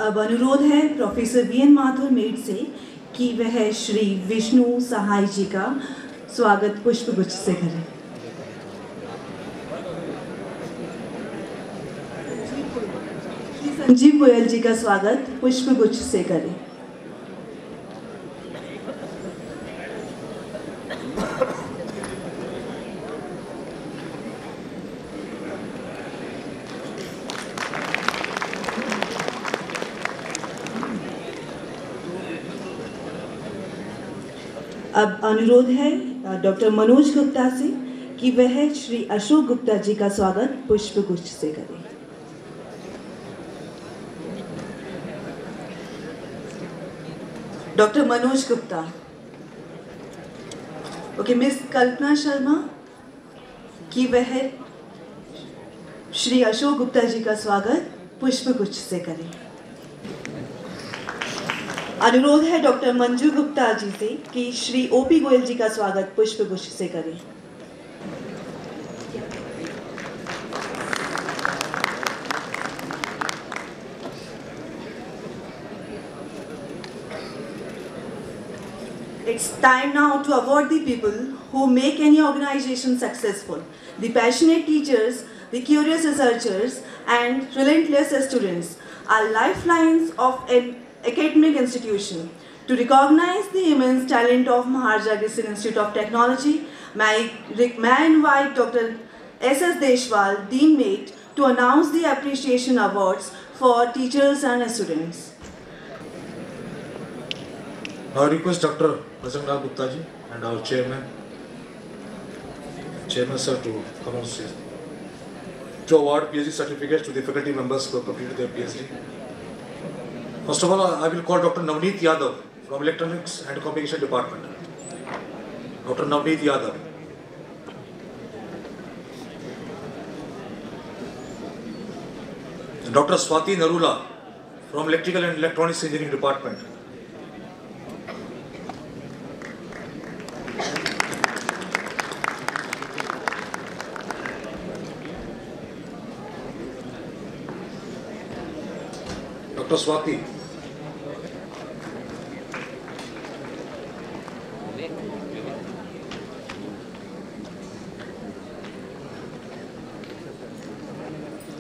अब अनुरोध है प्रोफेसर वीएन माथुर मेट से कि वह श्री विष्णु सहाय जी का स्वागत पुष्पगुच्छ से करें। संजीव गोयल जी का स्वागत पुष्पगुच्छ से करें। अब अनुरोध है डॉक्टर मनोज गुप्ता से कि वह श्री अशोक गुप्ता जी का स्वागत पुष्पगुच्छ से करें। Doctor Manoj Gupta. Okay, miss Kalpana Sharma कि वह श्री अशोक गुप्ता जी का स्वागत पुष्पगुच्छ से करें। अनुरोध है डॉक्टर मंजू गुप्ता जी से कि श्री ओपी गोयल जी का स्वागत पुष्पगुच्छ से करें। It's time now to award the people who make any organization successful, the passionate teachers, the curious researchers, and relentless students are lifelines of an academic institution. To recognize the immense talent of Maharaja Agristan Institute of Technology, may I invite Dr. S.S. Deshwal, Dean Mate, to announce the appreciation awards for teachers and students. Now I request Dr. Rajendra Gupta ji and our chairman sir, to come on stage to award PhD certificates to the faculty members who have completed their PhD. First of all, I will call Dr. Navneet Yadav from Electronics and Communication Department. Dr. Navneet Yadav. Dr. Swati Narula from Electrical and Electronics Engineering Department. Dr. Swati.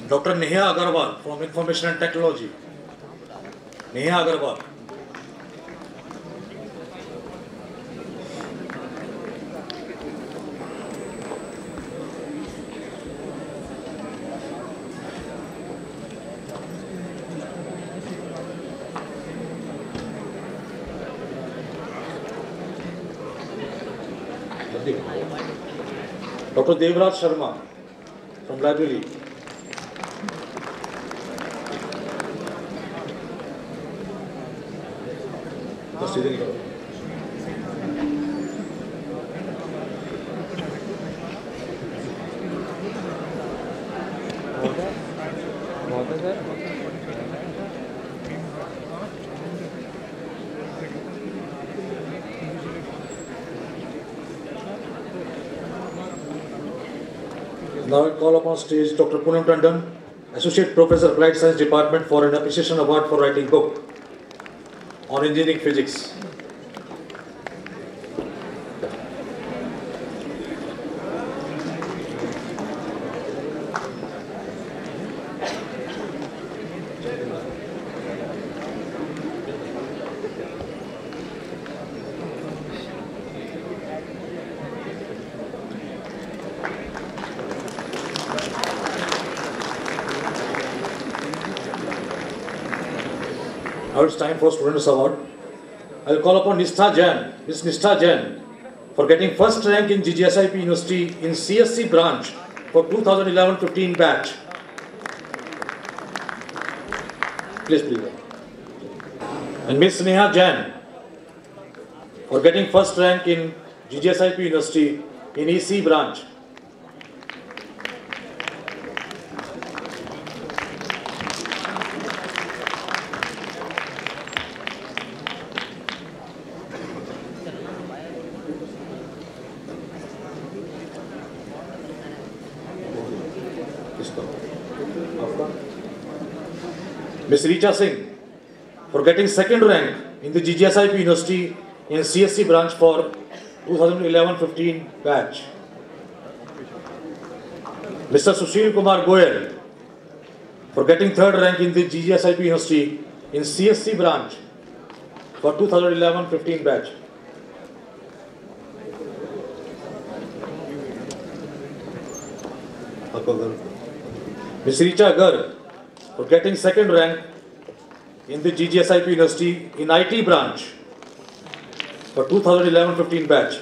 Dr. Neha Agarwal from Information and Technology. Neha Agarwal. Dr. Devraj Sharma from Library. Now I call upon stage Dr. Poonam Tandon, Associate Professor, Applied Science Department, for an appreciation award for writing book on engineering physics. Now it's time for Students Award. I will call upon Nistha Jain, Ms. Nistha Jain, for getting first rank in GGSIP University in CSC branch for 2011-15 batch. Please. And Ms. Neha Jain, for getting first rank in GGSIP University in EC branch. Ms. Richa Singh, for getting second rank in the GGSIP University in CSC branch for 2011-15 batch. Mr. Sushil Kumar Goyal for getting third rank in the GGSIP University in CSC branch for 2011-15 batch. Ms. Richa Garg for getting second rank in the GGSIP University in IT branch for 2011-15 batch.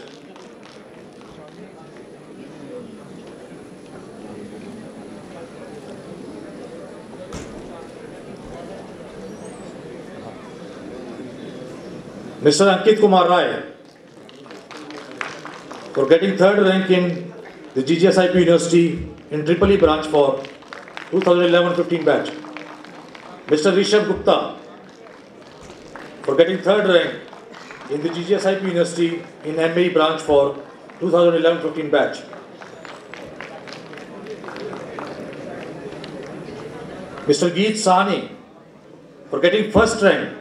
Mr. Ankit Kumar Rai for getting third rank in the GGSIP University in Triple E branch for 2011-15 batch. Mr. Rishabh Gupta for getting third rank in the GGSIP University in MAE branch for 2011-15 batch. Mr. Geet Sahni for getting first rank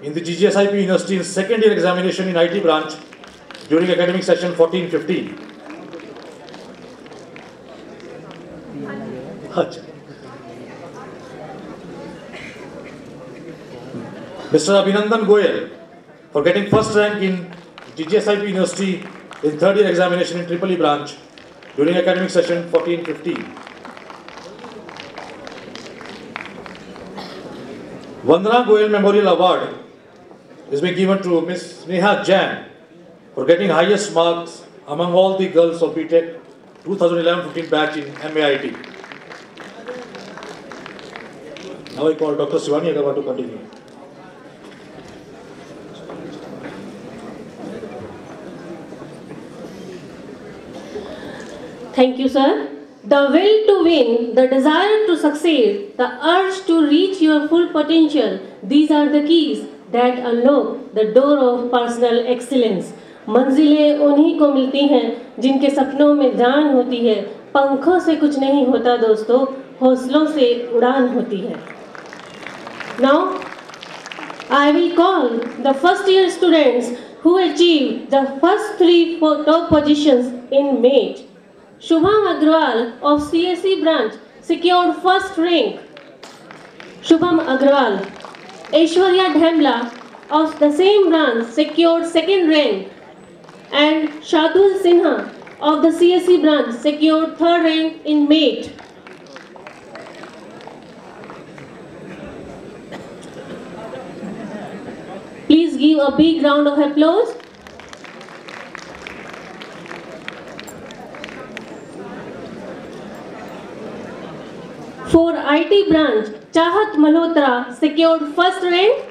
in the GGSIP University in second year examination in IT branch during academic session 14-15. Mr. Abhinandan Goyal for getting first rank in GGSIP University in third year examination in Triple E branch during academic session 14-15. Vandana Goyal Memorial Award is being given to Ms. Neha Jain for getting highest marks among all the girls of BTech 2011-15 batch in MAIT. Now I call Dr. Shivani Agarwal to continue. Thank you, sir. The will to win, the desire to succeed, the urge to reach your full potential, these are the keys that unlock the door of personal excellence. मंजिलें उन्हीं को मिलती हैं जिनके सपनों में जान होती है। पंखों से कुछ नहीं होता दोस्तों, हौसलों से उड़ान होती है। Now, I will call the first year students who achieved the first three top positions in MATE. Shubham Agrawal of CSE branch secured first rank. Shubham Agrawal. Aishwarya Dhemla of the same branch secured second rank. And Shadul Sinha of the CSE branch secured third rank in MATE. Please give a big round of applause. For IT branch, Chahat Malhotra secured first rank.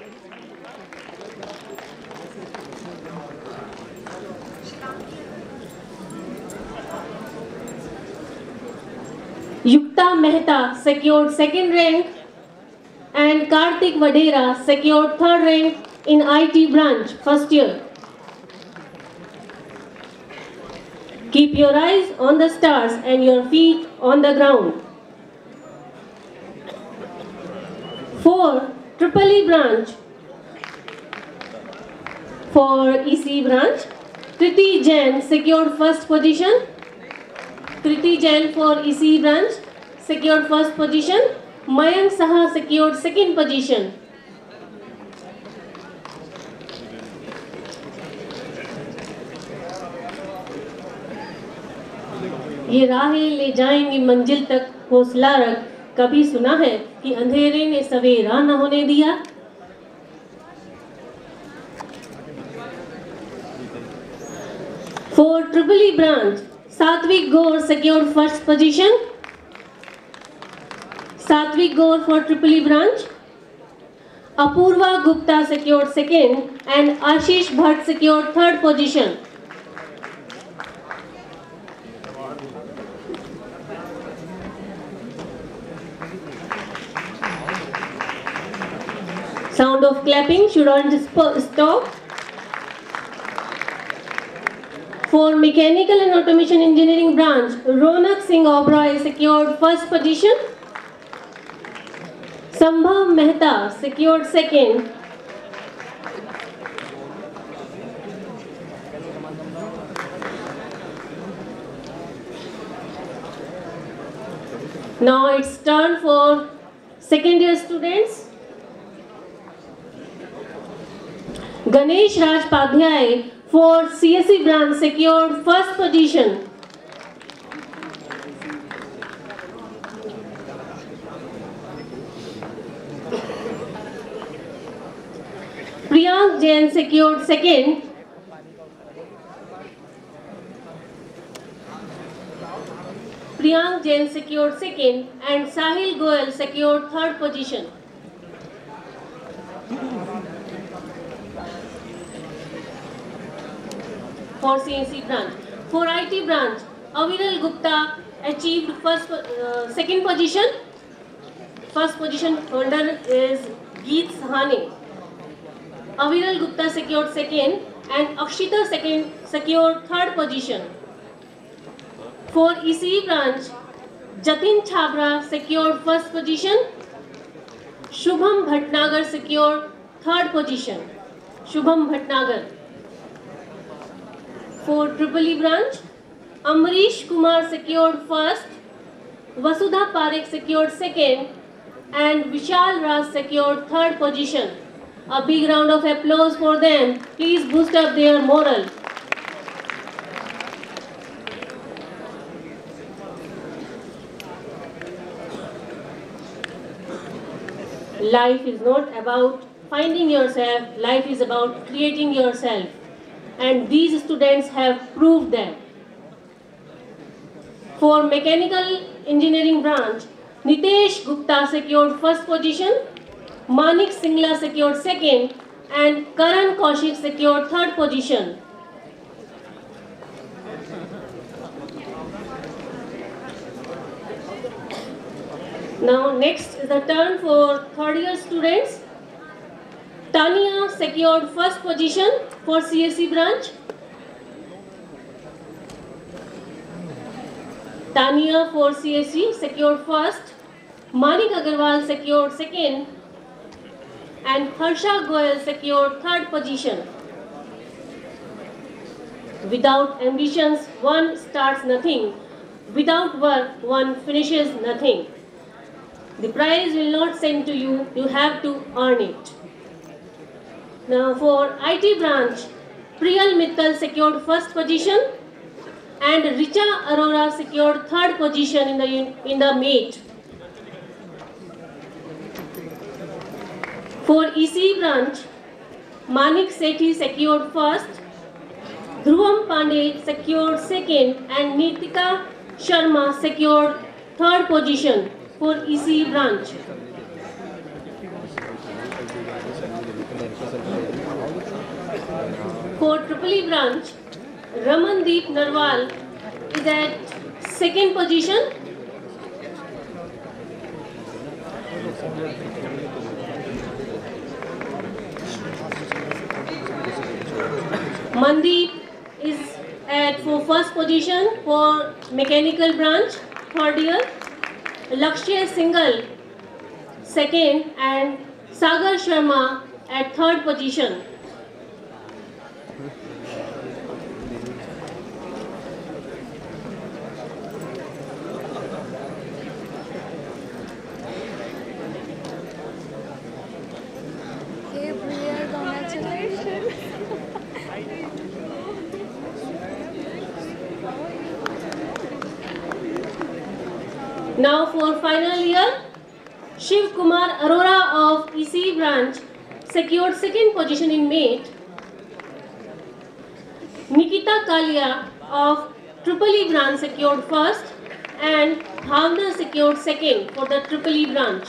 Yukta Mehta secured second rank. And Kartik Vadera secured third rank in IT branch first year. Keep your eyes on the stars and your feet on the ground. For Triple E branch, for EC branch, Kriti Jain secured first position. Kriti Jain for EC branch secured first position. Mayank Saha secured second position. ये राहें ले जाएंगी मंजिल तक, हौसला रख। कभी सुना है कि अंधेरे ने सवेरा न होने दिया? For Triple E branch, Satvik Gaur secured first position. Satvik Gaur for Triple E branch. Apurva Gupta secured second and Ashish Bhatt secured third position. Sound of clapping should not stop. For Mechanical and Automation Engineering branch, Ronak Singh Oberoi secured first position. Sambhav Mehta secured second Now it's turn for second year students. Ganesh Raj Padhyay for CSE branch secured first position. Priyank Jain secured second. Priyank Jain secured second and Sahil Goel secured third position. For CSE branch. For IT branch, Aviral Gupta achieved second position. First position holder is Geet Sahani. Aviral Gupta secured second and Akshita secured third position. For ECE branch, Jatin Chhabra secured first position. Shubham Bhatnagar secured third position. Shubham Bhatnagar. For EEE branch, Amrish Kumar secured first, Vasudha Parekh secured second, and Vishal Raj secured third position. A big round of applause for them. Please boost up their morale. Life is not about finding yourself, life is about creating yourself. And these students have proved that. For mechanical engineering branch, Nitesh Gupta secured first position, Manik Singla secured second, and Karan Kaushik secured third position. Now next is the turn for third year students. Tania secured first position for CSE branch. Tania for CSE secured first, Manik Agarwal secured second, and Harsha Goel secured third position. Without ambitions, one starts nothing. Without work, one finishes nothing. The prize will not send to you, you have to earn it. Now for IT branch, Priyal Mittal secured first position and Richa Arora secured third position in the meet. For ECE branch, Manik Sethi secured first, Dhruvam Pandey secured second, and Nitika Sharma secured third position for ECE branch. For EEE branch, Ramandeep Narwal is at second position. Mandeep is at for first position for mechanical branch, third year. Lakshya Singhal second, and Sagar Sharma at third position. Hey, Priya, congratulations. Now for final year, Shiv Kumar Arora of ECE branch secured second position in mate. Nikita Kalia of EEE branch secured first, and Bhavna secured second for the EEE branch.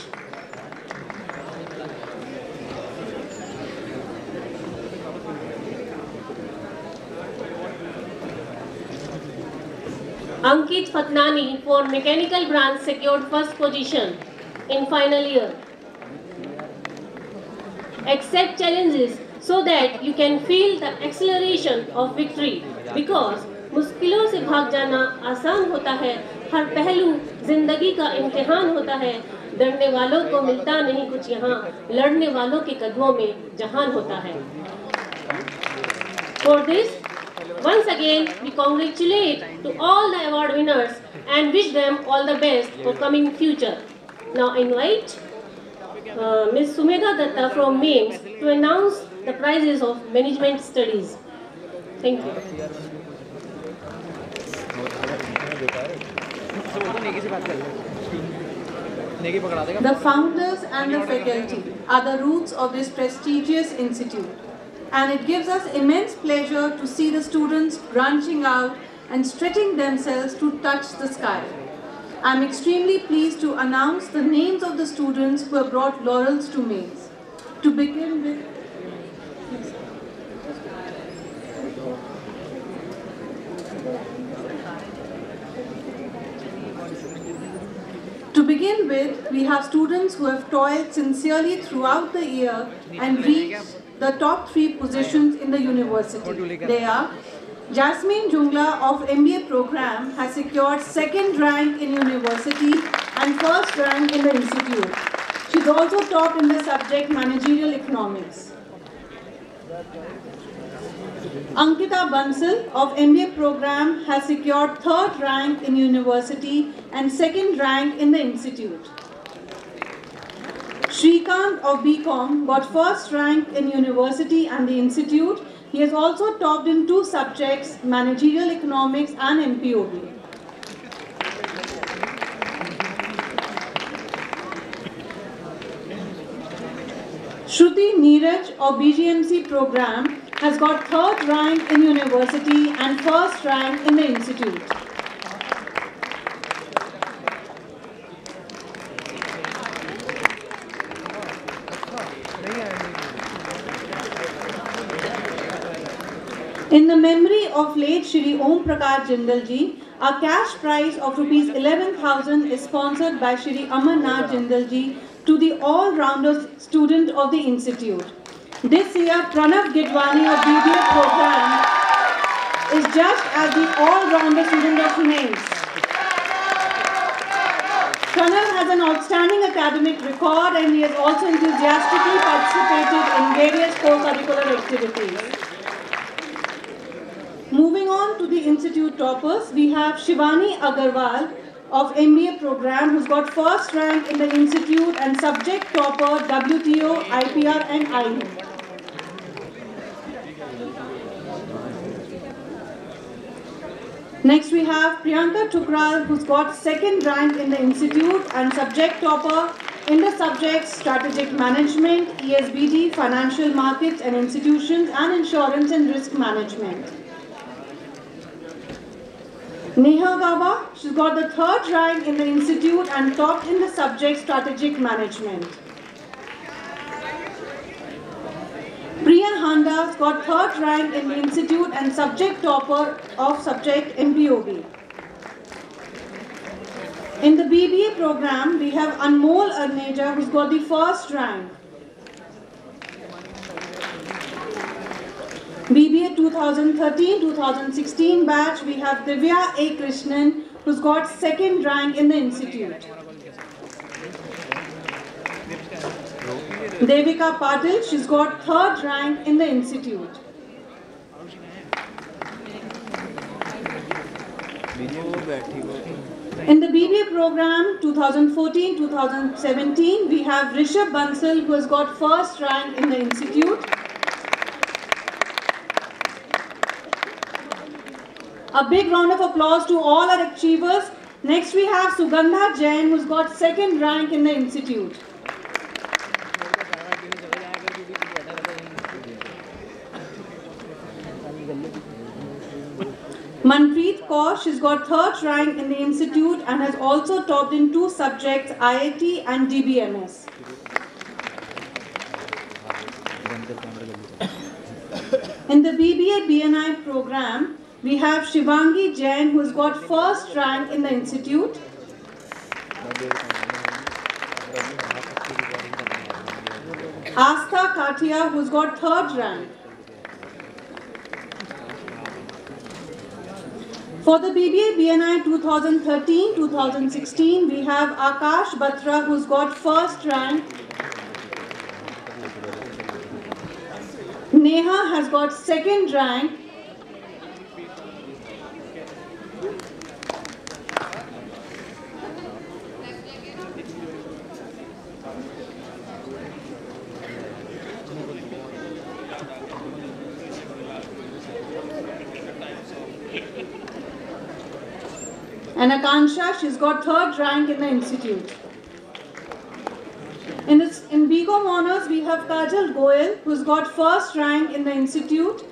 Ankit Fatnani for mechanical branch secured first position in final year. Accept challenges so that you can feel the acceleration of victory, because मुश्किलों से भाग जाना आसान होता है, हर पहलू जिंदगी का इम्तिहान होता है, डरने वालों को मिलता नहीं कुछ यहाँ, लड़ने वालों के कदमों में जहान होता है. For this, Once again, we congratulate to all the award winners and wish them all the best for coming future. Now I invite Ms. Sumedha Datta from MAIMS to announce the prizes of management studies. Thank you. The founders and the faculty are the roots of this prestigious institute, and it gives us immense pleasure to see the students branching out and stretching themselves to touch the sky. I am extremely pleased to announce the names of the students who have brought laurels to MAIMS. To begin with, we have students who have toiled sincerely throughout the year and reached the top 3 positions in the university. They are Jasmine Jungla of MBA program has secured 2nd rank in university and 1st rank in the institute. She is also topped in the subject managerial economics. Ankita Bansal of MBA program has secured 3rd rank in university and 2nd rank in the institute. Shrikant of BCom got 1st rank in university and the institute. He has also topped in 2 subjects, managerial economics and MPOB. Shruti Neeraj of BGMC program has got 3rd rank in university and 1st rank in the institute. In the memory of late Shri Om Prakash Jindal ji, a cash prize of Rs 11,000 is sponsored by Shri Amarnath Jindal ji to the all-rounder student of the institute. This year, Pranav Gidwani of BBA program is judged as the all-rounder student of MAIMS. Pranav has an outstanding academic record and he has also enthusiastically participated in various co-curricular activities. Moving on to the institute toppers, we have Shivani Agarwal of MBA program who's got 1st rank in the institute and subject topper WTO, IPR and IE. Next we have Priyanka Tukral who's got 2nd rank in the institute and subject topper in the subjects strategic management, ESBD, financial markets and institutions and insurance and risk management. Neha Gaba, she's got the 3rd rank in the institute and topped in the subject strategic management. Priya Handa's got 3rd rank in the institute and subject topper of subject MPOB. In the BBA program, we have Anmol Arneja who's got the 1st rank. BBA 2013-2016 batch, we have Divya A. Krishnan who's got 2nd rank in the institute. Devika Patil, she's got 3rd rank in the institute. In the BBA program 2014-2017, we have Rishabh Bansal who has got 1st rank in the institute. A big round of applause to all our achievers. Next we have Sugandha Jain who's got 2nd rank in the institute. Manpreet Kaur, she's got 3rd rank in the institute and has also topped in 2 subjects, IIT and DBMS. In the BBA BNI program, we have Shivangi Jain who has got 1st rank in the institute. Astha Katia who's got 3rd rank. For the BBA BNI 2013-2016, we have Akash Batra who's got 1st rank. Neha has got 2nd rank. And Akansha, she's got 3rd rank in the institute. In BCom Honors, we have Kajal Goyal, who's got 1st rank in the institute.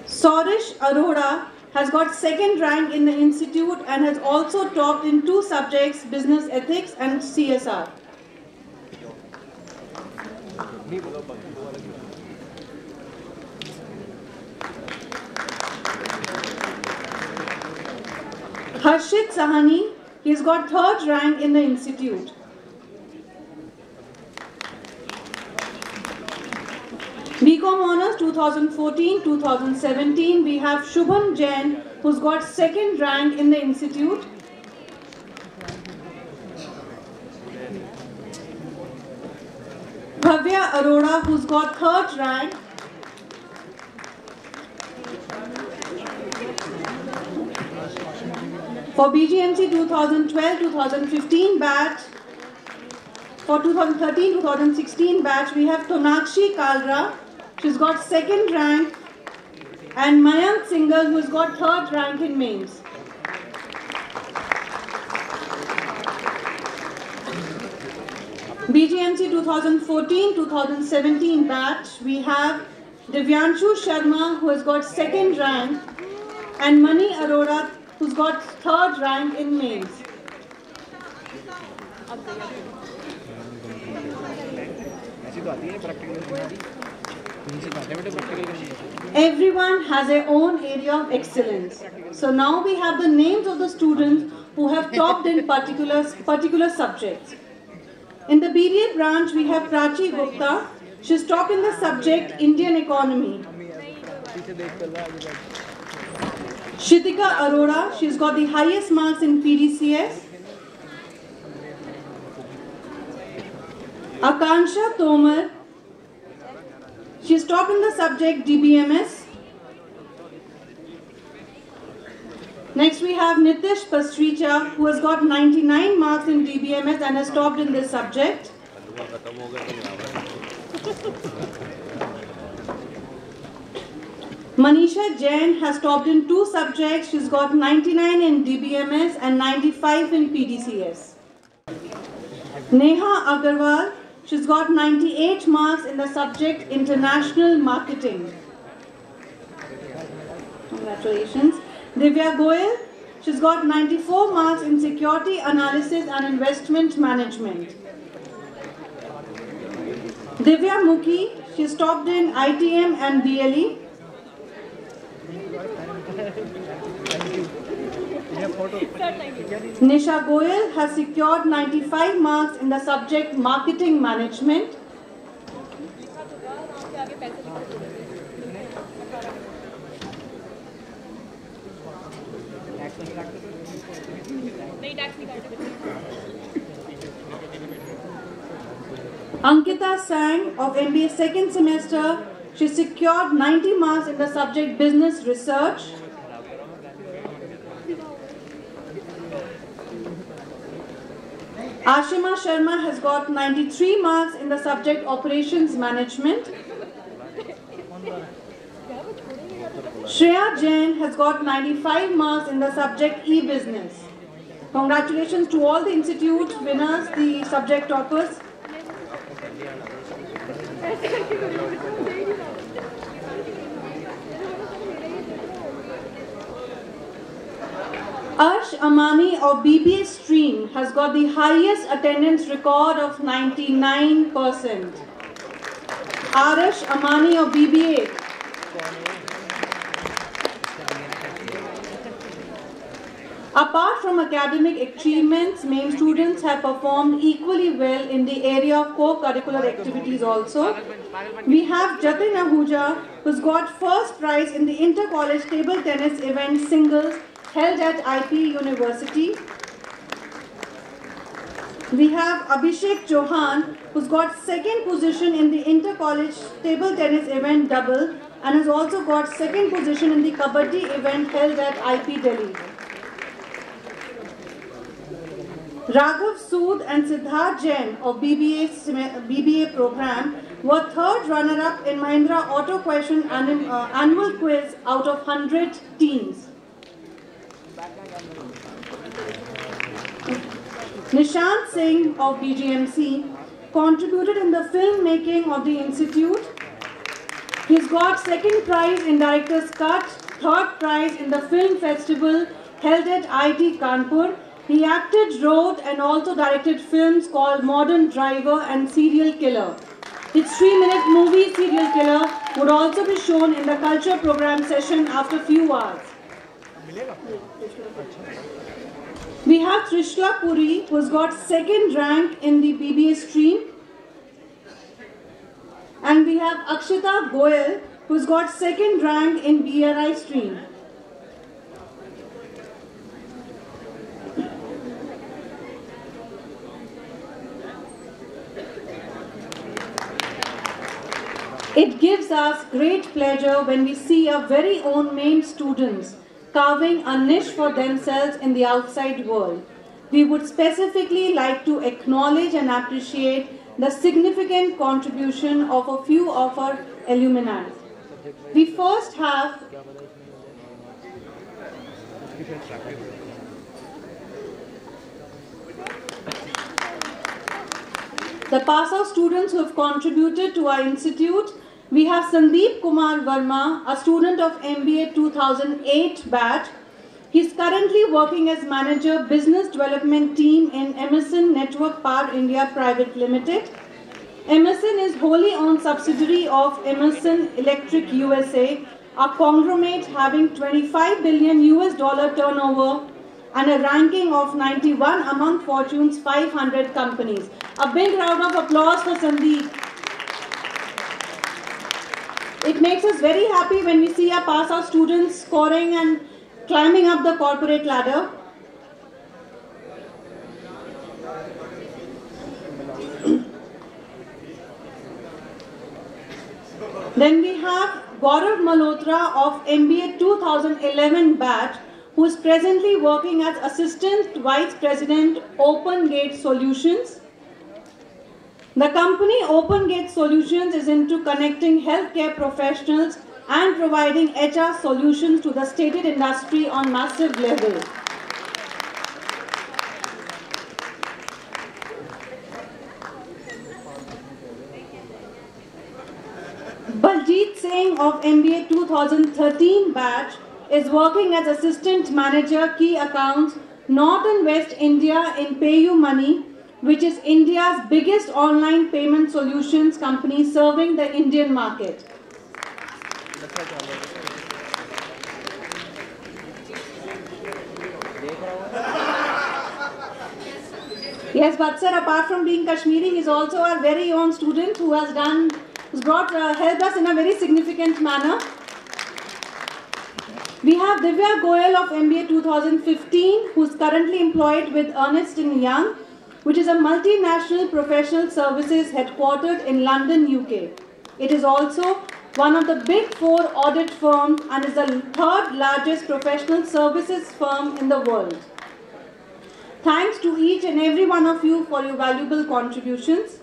Saurish Arora has got 2nd rank in the institute and has also topped in 2 subjects, business ethics and CSR. Harshit Sahani, he's got 3rd rank in the institute. BCom Honors 2014-2017, we have Shubham Jain, who's got 2nd rank in the institute. Bhavya Arora, who's got 3rd rank. For BGMC 2012-2015 batch, for 2013-2016 batch, we have Tonakshi Kalra, she's got 2nd rank, and Mayank Singhal, who's got 3rd rank in mains. BGMC 2014-2017 batch, we have Divyanshu Sharma, who has got 2nd rank, and Mani Arora, who's got 3rd rank in mains. Everyone has their own area of excellence. So now we have the names of the students who have topped in particular subjects. In the BDA branch, we have Prachi Gupta. She's topped in the subject Indian Economy. Shitika Arora, she's got the highest marks in PDCS. Akansha Tomar, she's topped in the subject DBMS. Next we have Nitish Pastricha, who has got 99 marks in DBMS and has topped in this subject. Manisha Jain has topped in 2 subjects. She's got 99 in DBMS and 95 in PDCS. Neha Agarwal, she's got 98 marks in the subject International Marketing. Congratulations. Divya Goyal, she's got 94 marks in Security Analysis and Investment Management. Divya Mukhi, she's topped in ITM and BLE. Nisha Goyal has secured 95 marks in the subject Marketing Management. Ankita Sang of MBA 2nd semester, she secured 90 marks in the subject Business Research. Ashima Sharma has got 93 marks in the subject Operations Management. Shreya Jain has got 95 marks in the subject E-Business. Congratulations to all the institute winners, the subject toppers. Arsh Amani of BBA stream has got the highest attendance record of 99%. Arsh Amani of BBA. Apart from academic achievements, main students have performed equally well in the area of co-curricular activities also. We have Jatin Ahuja, who's got first prize in the inter-college table tennis event singles held at IP University. We have Abhishek Chauhan, who's got second position in the inter-college table tennis event double and has also got second position in the Kabaddi event held at IP Delhi. Raghav Sood and Siddharth Jain of BBA program were third runner-up in Mahindra Auto Question annual quiz out of 100 teams. Nishant Singh of BGMC contributed in the filmmaking of the institute. He's got second prize in Director's Cut, third prize in the film festival held at IIT Kanpur. He acted, wrote and also directed films called Modern Driver and Serial Killer. His 3-minute movie Serial Killer would also be shown in the culture program session after a few hours. We have Trishla Puri, who's got second rank in the BBA stream. And we have Akshita Goyal, who's got second rank in BRI stream. It gives us great pleasure when we see our very own main students carving a niche for themselves in the outside world. We would specifically like to acknowledge and appreciate the significant contribution of a few of our alumni. We first have the pass-out students who have contributed to our institute. We have Sandeep Kumar Verma, a student of MBA 2008 batch. He's currently working as manager business development team in Emerson Network Power India Private Limited. Emerson is wholly owned subsidiary of Emerson Electric USA, a conglomerate having $25 billion turnover and a ranking of 91 among Fortune's 500 companies. A big round of applause for Sandeep. It makes us very happy when we see our pass-out students scoring and climbing up the corporate ladder. Then we have Gaurav Malhotra of MBA 2011 batch, who is presently working as Assistant Vice President Open Gate Solutions. The company Open Gate Solutions is into connecting healthcare professionals and providing HR solutions to the stated industry on massive level. Baljit Singh of MBA 2013 batch is working as Assistant Manager Key Accounts North and West India in PayUmoney, which is India's biggest online payment solutions company serving the Indian market. Yes, but sir, apart from being Kashmiri, he's also our very own student who has helped us in a very significant manner. We have Divya Goyal of MBA 2015, who is currently employed with Ernst & Young, which is a multinational professional services headquartered in London, UK. It is also one of the big 4 audit firms and is the third largest professional services firm in the world. Thanks to each and every one of you for your valuable contributions.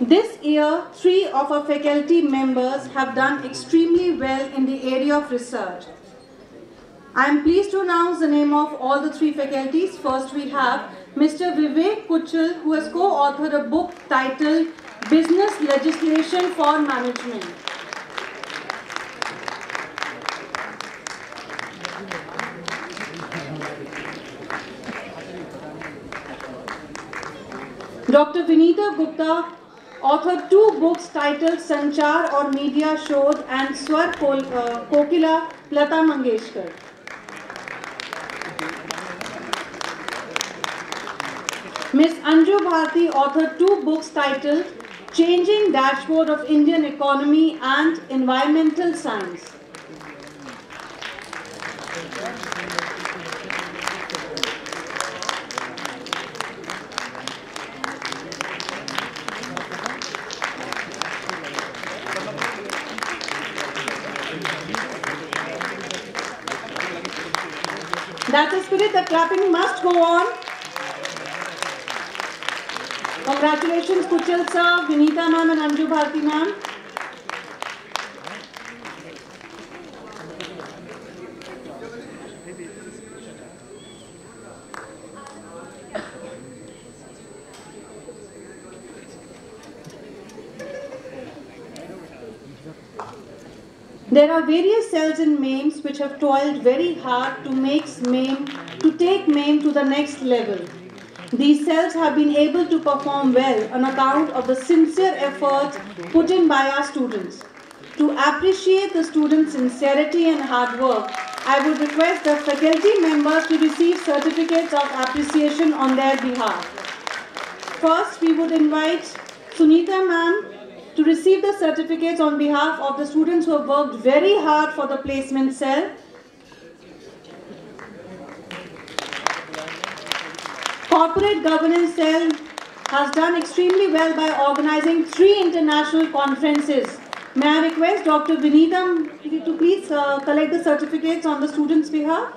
This year, 3 of our faculty members have done extremely well in the area of research. I am pleased to announce the name of all the 3 faculties. First, we have Mr. Vivek Kuchal, who has co-authored a book titled Business Legislation for Management. Dr. Vinita Gupta authored 2 books titled Sanchar or Media Shodh and Swar Kokila Lata Mangeshkar. Ms. Anju Bharti authored 2 books titled Changing Dashboard of Indian Economy and Environmental Science. That's the spirit, the clapping must go on. Congratulations, Kuchal sir, Vinita ma'am and Anju Bharti ma'am. There are various cells in MAIMS which have toiled very hard to take MAIM to the next level. These cells have been able to perform well on account of the sincere efforts put in by our students. To appreciate the students' sincerity and hard work, I would request the faculty members to receive certificates of appreciation on their behalf. First, we would invite Sunita ma'am to receive the certificates on behalf of the students who have worked very hard for the placement cell. Corporate governance cell has done extremely well by organizing 3 international conferences. May I request Dr. Vinita to please collect the certificates on the students' behalf?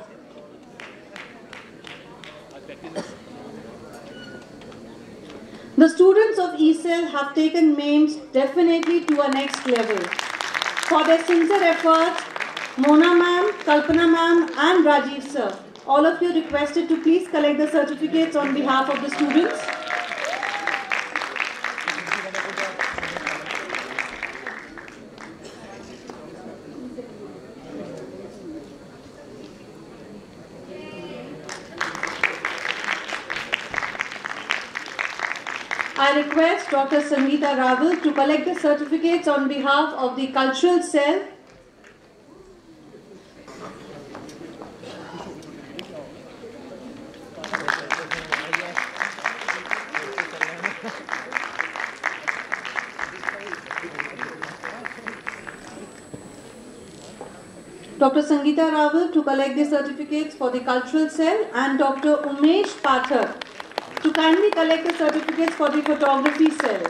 The students of ECEL have taken MAIMS definitely to a next level. For their sincere efforts, Mona ma'am, Kalpana ma'am and Rajiv sir, all of you requested to please collect the certificates on behalf of the students. I request Dr. Sangeeta Raval to collect the certificates on behalf of the cultural cell. Dr. Sangeeta Raval to collect the certificates for the cultural cell, and Dr. Umesh Pathak to kindly collect the certificates for the photography cell.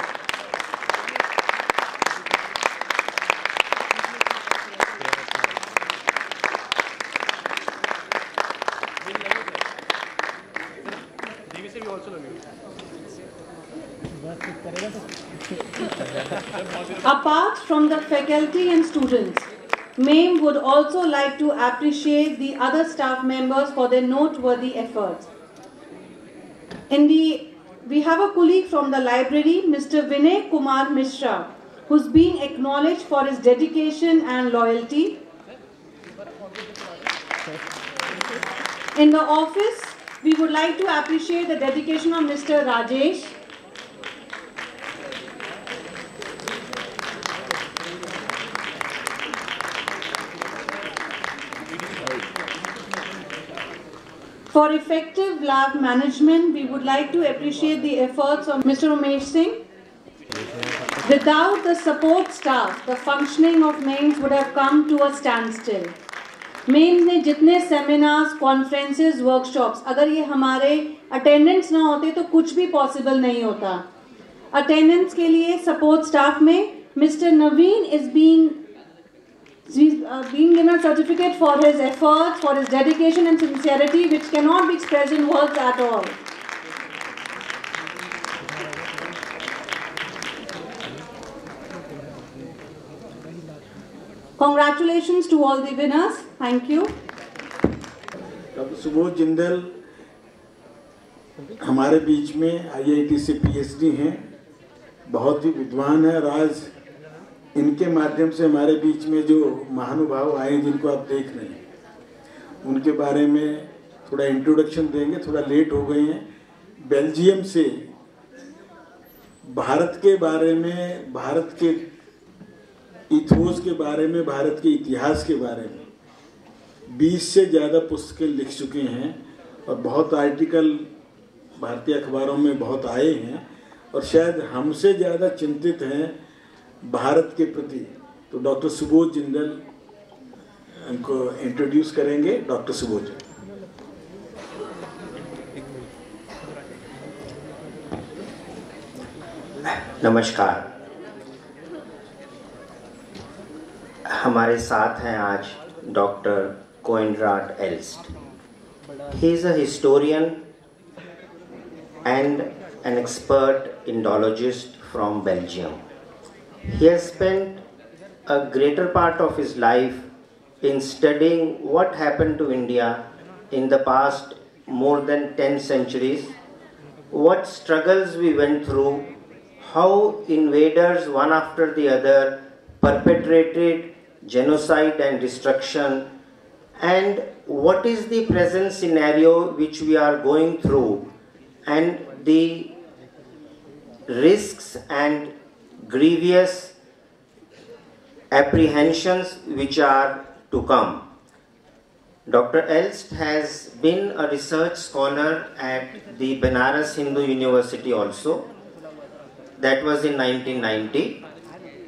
Apart from the faculty and students, MAIM would also like to appreciate the other staff members for their noteworthy efforts. We have a colleague from the library, Mr. Vinay Kumar Mishra, who's being acknowledged for his dedication and loyalty. In the office, we would like to appreciate the dedication of Mr. Rajesh. For effective lab management, we would like to appreciate the efforts of Mr. Umesh Singh. Without the support staff, the functioning of MAIMS would have come to a standstill. MAIMS ने जितने seminars, conferences, workshops, अगर ये हमारे attendance ना होते तो कुछ भी possible नहीं होता. Attendance के लिए support staff में Mr. Naveen is being given a certificate for his efforts, for his dedication and sincerity, which cannot be expressed in words at all. Congratulations to all the winners. Thank you. Doctor Subodh Jindal हमारे बीच में IIT से PhD हैं, बहुत ही विद्वान है। आज इनके माध्यम से हमारे बीच में जो महानुभाव आए जिनको आप देख रहे हैं, उनके बारे में थोड़ा इंट्रोडक्शन देंगे। थोड़ा लेट हो गए हैं। बेल्जियम से भारत के बारे में, भारत के इथियोस के बारे में, भारत के इतिहास के बारे में 20 से ज़्यादा पुस्तकें लिख चुके हैं और बहुत आर्टिकल भारतीय अखबारों में बहुत आए हैं और शायद हमसे ज़्यादा चिंतित हैं भारत के प्रति। तो डॉक्टर सुबोध जिंदल उनको इंट्रोड्यूस करेंगे। डॉक्टर सुबोध जी। नमस्कार। हमारे साथ हैं आज doctor कोइनराड एल्स्ट। He is a historian and an expert Indologist from Belgium. He has spent a greater part of his life in studying what happened to India in the past more than 10 centuries, what struggles we went through, how invaders one after the other perpetrated genocide and destruction, and what is the present scenario which we are going through, and the risks and grievous apprehensions which are to come. Dr. Elst has been a research scholar at the Banaras Hindu University also. That was in 1990.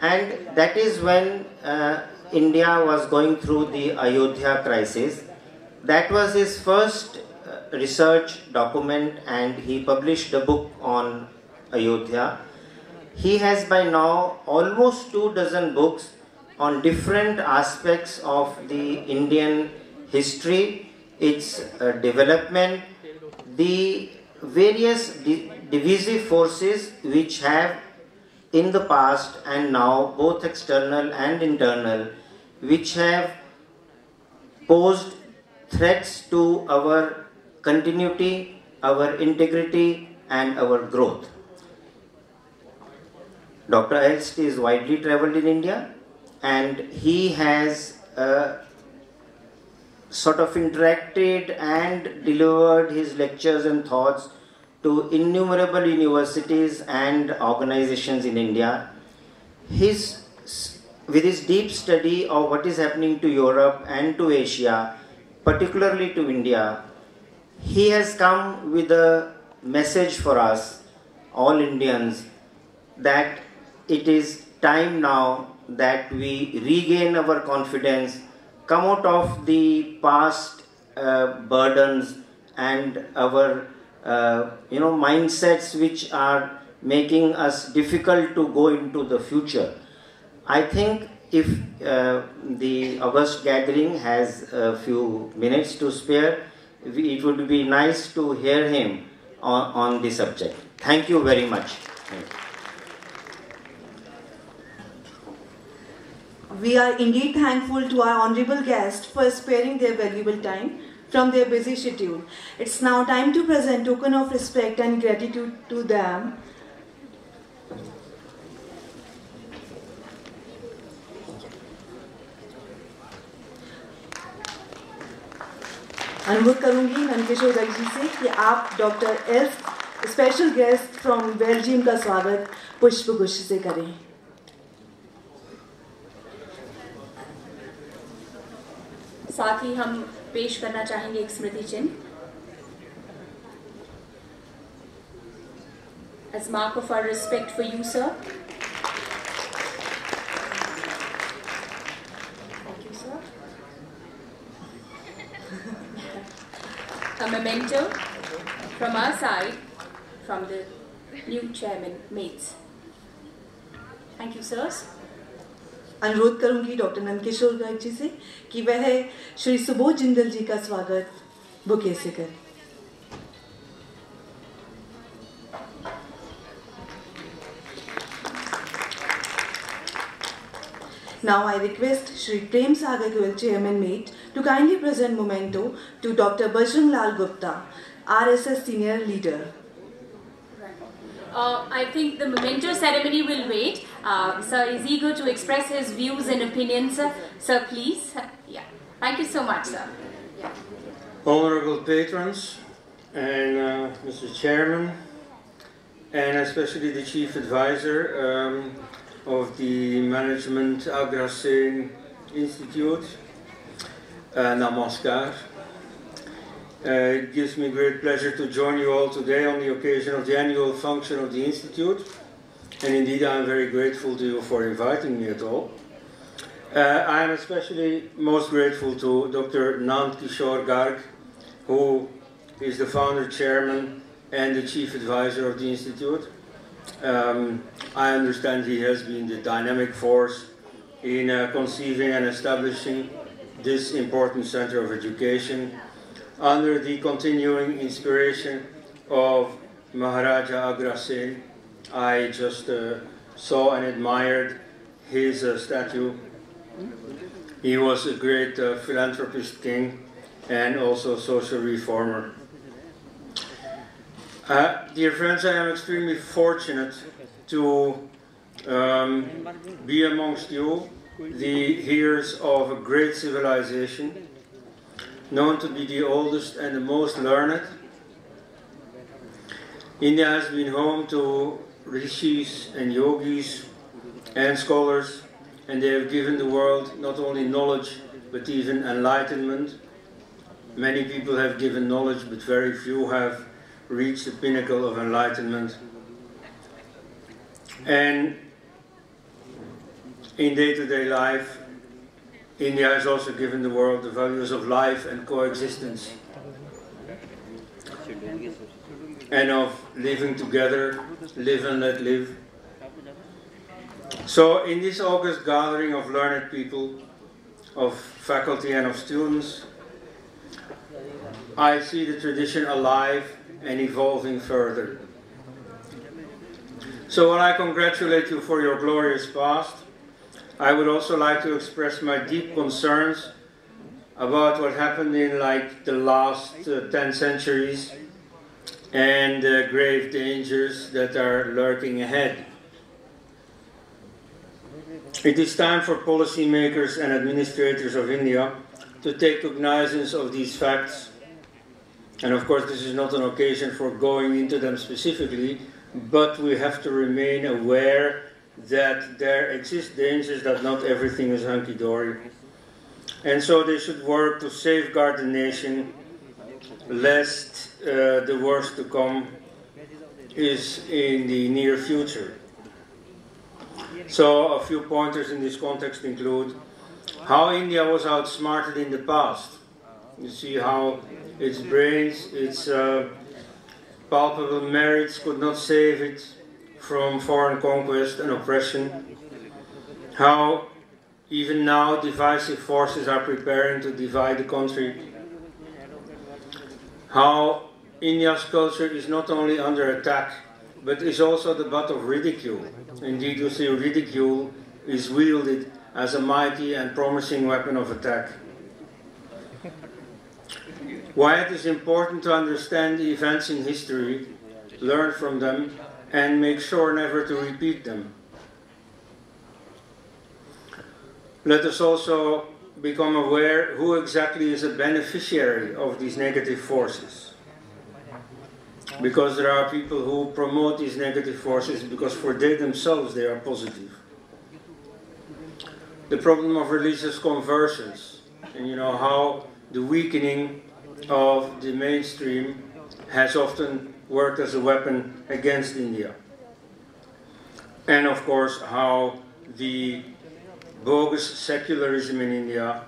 And that is when India was going through the Ayodhya crisis. That was his first research document, and he published a book on Ayodhya. He has by now almost 24 books on different aspects of the Indian history, its development, the various divisive forces which have in the past and now, both external and internal, which have posed threats to our continuity, our integrity, and our growth. Dr. Elst is widely traveled in India, and he has sort of interacted and delivered his lectures and thoughts to innumerable universities and organizations in India. With his deep study of what is happening to Europe and to Asia, particularly to India, he has come with a message for us, all Indians, that it is time now that we regain our confidence, come out of the past burdens and our mindsets which are making us difficult to go into the future. I think if the August gathering has a few minutes to spare, it would be nice to hear him on the subject. Thank you very much. We are indeed thankful to our honorable guests for sparing their valuable time from their busy schedule. It's now time to present token of respect and gratitude to them. अनुरोध करूंगी नंदकिशोर गर्ग जी से कि आप doctor Elst special guest from Belgium का स्वागत पुष्पगुच्छ से करें. साथ ही हम पेश करना चाहेंगे एक स्मृति चिन्ह as mark of our respect for you, sir. Thank you, sir. A memento from our side, from the new chairman, mates. Thank you, sirs. अनुरोध करूंगी डॉक्टर नंदकिशोर गर्ग जी से कि वह श्री सुबोध जिंदल जी का स्वागत बुके से करें. Now I request Shri Prem Sagar Goyal, Chairman Mate, to kindly present memento to Dr. Bajrang Lal Gupta, RSS Senior Leader. I think the memento ceremony will wait. Sir is eager to express his views and opinions. Sir, please. Yeah. Thank you so much, sir. Yeah. Honorable patrons and Mr. Chairman, and especially the Chief Advisor of the Management Agrasen Institute, Namaskar. It gives me great pleasure to join you all today on the occasion of the annual function of the Institute, and indeed I am very grateful to you for inviting me at all. I am especially most grateful to Dr. Nandkishore Garg, who is the founder, chairman, and the chief advisor of the Institute. I understand he has been the dynamic force in conceiving and establishing this important center of education under the continuing inspiration of Maharaja Agrasen, I just saw and admired his statue. He was a great philanthropist king and also social reformer. Dear friends, I am extremely fortunate to be amongst you, the heirs of a great civilization, known to be the oldest and the most learned. India has been home to rishis and yogis and scholars, and they have given the world not only knowledge but even enlightenment. Many people have given knowledge, but very few have reached the pinnacle of enlightenment. And in day-to-day life, India has also given the world the values of life and coexistence, and of living together, live and let live. So in this August gathering of learned people, of faculty and of students, I see the tradition alive and evolving further. So while I congratulate you for your glorious past, I would also like to express my deep concerns about what happened in the last 10 centuries and the grave dangers that are lurking ahead. It is time for policymakers and administrators of India to take cognizance of these facts. And of course, this is not an occasion for going into them specifically, but we have to remain aware that there exist dangers, that not everything is hunky-dory. And so they should work to safeguard the nation, lest the worst to come is in the near future. So a few pointers in this context include how India was outsmarted in the past. You see how its brains, its palpable merits could not save it from foreign conquest and oppression. How even now divisive forces are preparing to divide the country. How India's culture is not only under attack, but is also the butt of ridicule. Indeed, you see, ridicule is wielded as a mighty and promising weapon of attack. Why it is important to understand the events in history, learn from them, and make sure never to repeat them. Let us also become aware who exactly is a beneficiary of these negative forces. Because there are people who promote these negative forces because for they themselves they are positive. The problem of religious conversions, and you know how the weakening of the mainstream has often worked as a weapon against India. And of course how the bogus secularism in India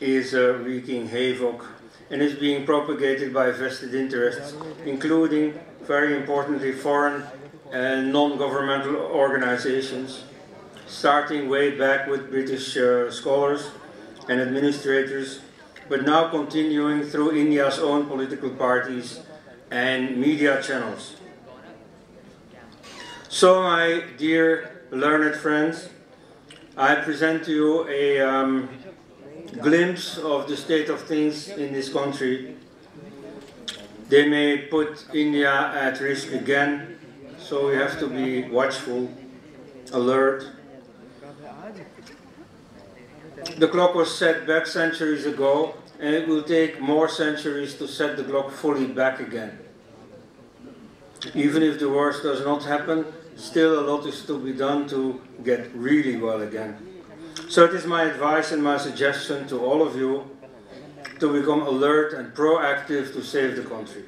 is wreaking havoc and is being propagated by vested interests, including, very importantly, foreign and non-governmental organizations, starting way back with British scholars and administrators, but now continuing through India's own political parties and media channels. So, my dear learned friends, I present to you a glimpse of the state of things in this country. They may put India at risk again, so we have to be watchful, alert. The clock was set back centuries ago, and it will take more centuries to set the clock fully back again. Even if the worst does not happen, still a lot is to be done to get really well again. So it is my advice and my suggestion to all of you to become alert and proactive to save the country.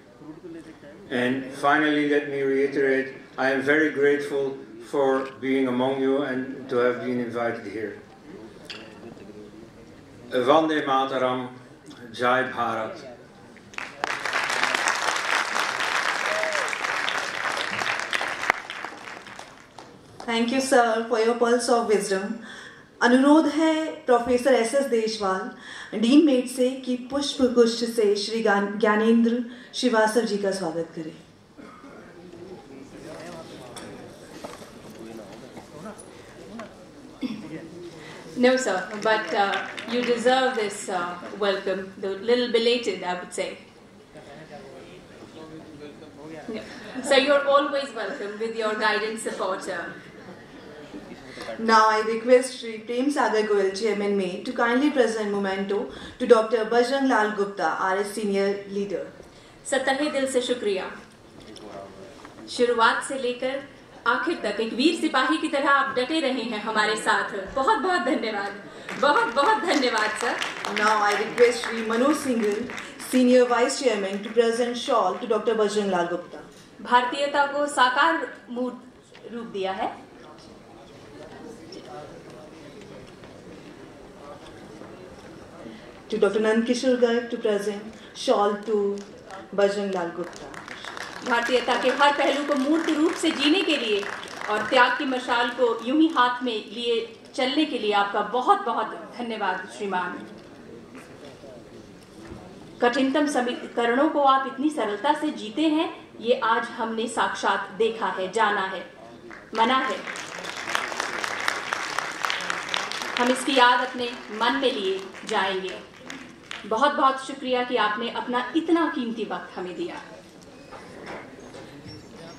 And finally, let me reiterate, I am very grateful for being among you and to have been invited here. Vande Mataram, Jai Bharat. Thank you, sir, for your pulse of wisdom. अनुरोध है professor S S. Deshwal dean मेट से कि पुष्प गुच्छ से श्री ज्ञानेंद्र श्रीवास्तव जी का स्वागत करें. No, sir, but you deserve this welcome, though little belated, I would say. No. So you're always welcome with your guidance support, sir. Now I request Shri Prem Sagar Goyal, Chairman May, to kindly present memento to Dr. Bajrang Lal Gupta, our senior leader. Sir तहे दिल से शुक्रिया। शुरुआत से लेकर आखिर तक एक वीर सिपाही की तरह आप डटे रहे हैं हमारे साथ। बहुत बहुत धन्यवाद, बहुत बहुत धन्यवाद sir. Now I request Shri Manoj Singhal, Senior Vice Chairman, to present shawl to Dr. Bajrang Lal Gupta. भारतीयता को साकार मूर्त रूप दिया है। To Dr. Nand Kishore Garg to present shawl to Bajrang Lal Gupta. भारतीयता के हर पहलू को मूर्त रूप से जीने के लिए और त्याग की मशाल को यूं ही हाथ में लिए चलने के लिए आपका बहुत बहुत धन्यवाद श्रीमान। कठिनतम समीकरणों को आप इतनी सरलता से जीते हैं, ये आज हमने साक्षात देखा है, जाना है, मना है। हम इसकी याद अपने मन में लिए जाएंगे। बहुत बहुत शुक्रिया कि आपने अपना इतना कीमती वक्त हमें दिया।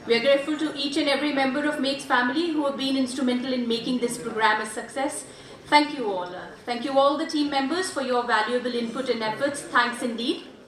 We are grateful to each and every member of MAKE's family who have been instrumental in making this program a success. Thank you all. Thank you all the team members for your valuable input and efforts. Thanks indeed.